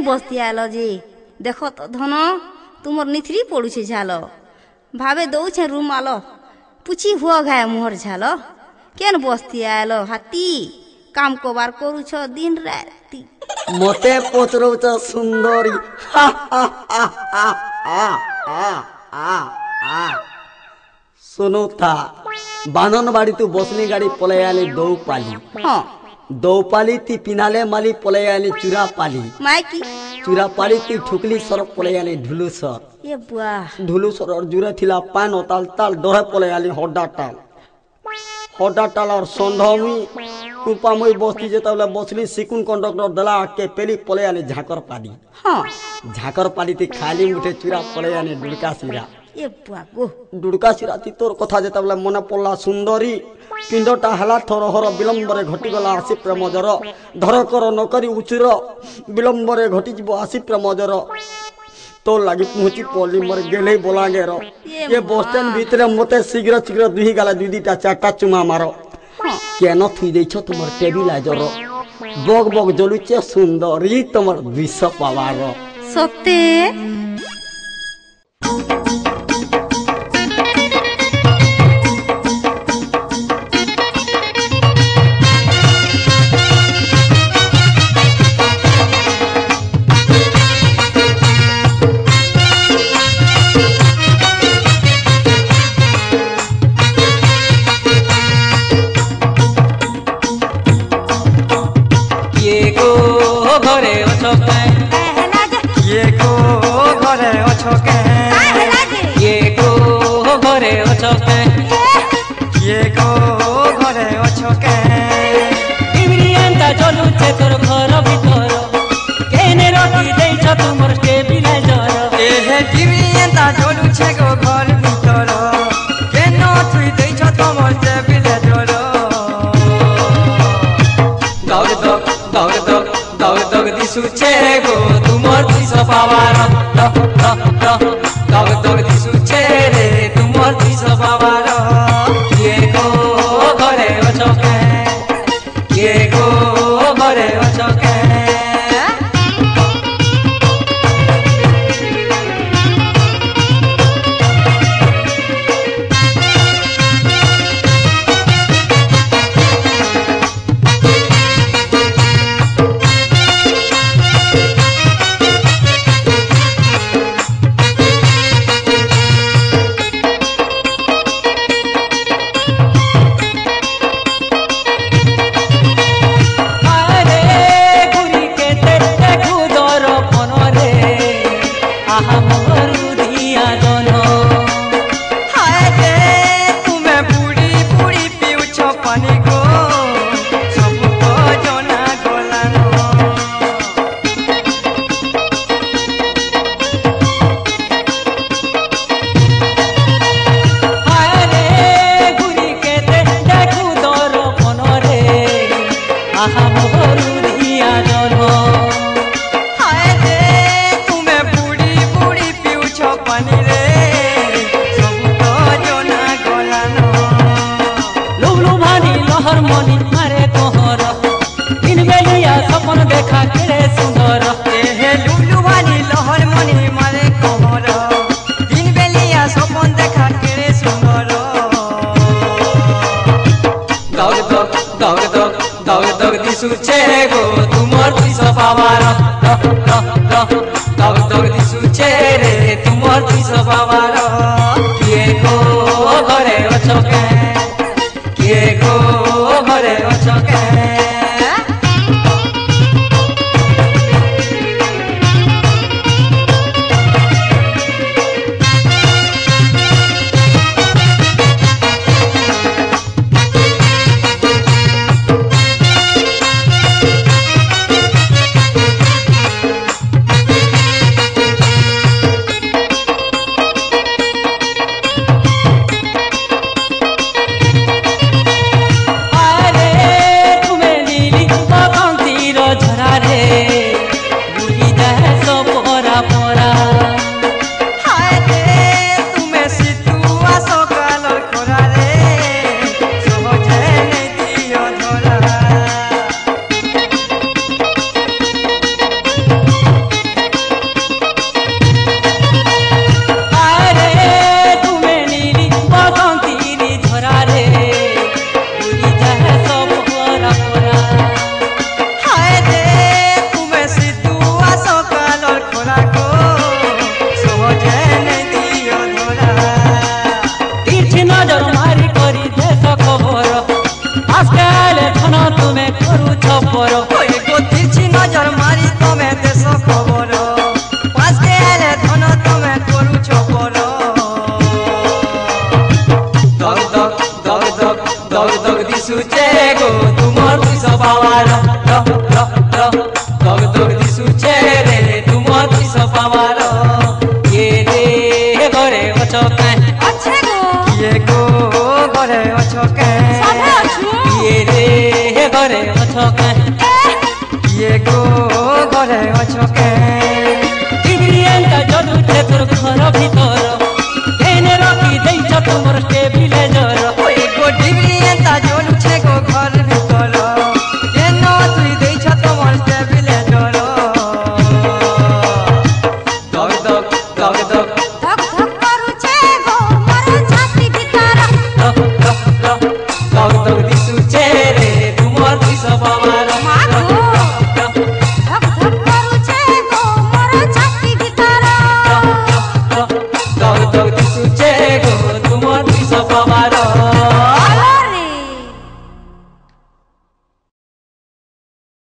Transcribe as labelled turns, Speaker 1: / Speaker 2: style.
Speaker 1: বসতি আলো যে দেখ তো ধন তোমার নিথরি পড়ুছে ঝাল ভাবে দৌছে রুম আলো পুছি হুয়া ঘায় মুহর ঝাল কেন বসতি আলো হাতি কাম কবার করুছ দিন রাতি
Speaker 2: মতে পচরৌছ সুন্দরী শোনো তা বানন বাড়ি তু বসনি গাড়ি পলাই আনি দৌপালি
Speaker 1: হ্যাঁ
Speaker 2: দৌপালি তি পিনালে মালি পলাই আনি চূড়া পালি
Speaker 1: মাইকি
Speaker 2: চূড়া পালি তি ঠুকলি সর পলাই আনি ঢুলুসর
Speaker 1: এ বুয়া
Speaker 2: ঢুলুসর জুড়ে থিলা পান ও তাল তাল ডরে পলাই আনি হডা টাল আর সন্ধ্যমি কুপামই বসতি যেতবেলে বসলি সিকুন কন্ডক্টর দেলা আকে পেলি পলাই আনি ঝাঁকর পালি
Speaker 1: হ্যাঁ
Speaker 2: ঝাঁকর পালি তি খালি মুঠে চূড়া পলাই আনি ডুড়কা শিরা
Speaker 1: এ বুয়া গো
Speaker 2: ডুড়কা শিরা তি তোর কথা যেতবেলে মনে পড়লা সুন্দরী পিণ্ডটা হেলা থরহর বিলম্বরে ঘটিগলা আসি প্রেমজর ধর কর নকরি উচুর বিলম্বরে ঘটিଯିବ আসি প্রেমজর তোর লাগি পৌঁছি পড়লি মরে গেলে বলাঙ্গের এ বসস্ট্যান্ড ভিতরে মতে শীঘ্র শীঘ্র দুই গালা দুই দুইটা চারটা চুমা মার কেন থুই দেইছ তোমার টেবিলাইজর বগ বগ জ্বলুছে সুন্দরী তোমার 200 পাওয়ার
Speaker 1: সত্যি
Speaker 3: দিশুছে গো তোমার 200 পাওয়ার দগ দগ দিশুছে রে তোমার 200 পাওয়ার কিয়ে গো ঘরে অছকে কিয়ে গো ঘরে অছকে দিশুছে গো তোমার 200 পাওয়ার দগ দগ দিশুছে রে তোমার 200 পাওয়ার কিয়ে গো ঘরে অছকে কিয়ে গো ঘরে অছকে নজর মারি করি দেশ খবর আজকে আইলে ধন তুমি করুছ পর
Speaker 4: ওই গো দিছি নজর মারি তুমি দেশ খবর আজকে আইলে ধন তুমি করুছ পর
Speaker 3: দগ দগ দগ দগ দগ দগ দিশুছে গো তোমার দিশ পাওয়ার দগ দগ দিশুছে রে তোমার দিশ পাওয়ার কে রে ঘরে অছ কাই
Speaker 1: আছে গো
Speaker 4: কিয়ে গো ঘরে অছ কে
Speaker 1: সাথে আছো
Speaker 3: কে রে ঘরে অছ কাই
Speaker 4: কিয়ে গো ঘরে অছ কে
Speaker 3: ডিগ্রিয়ানটা যদুছে তোর ঘর ভিতর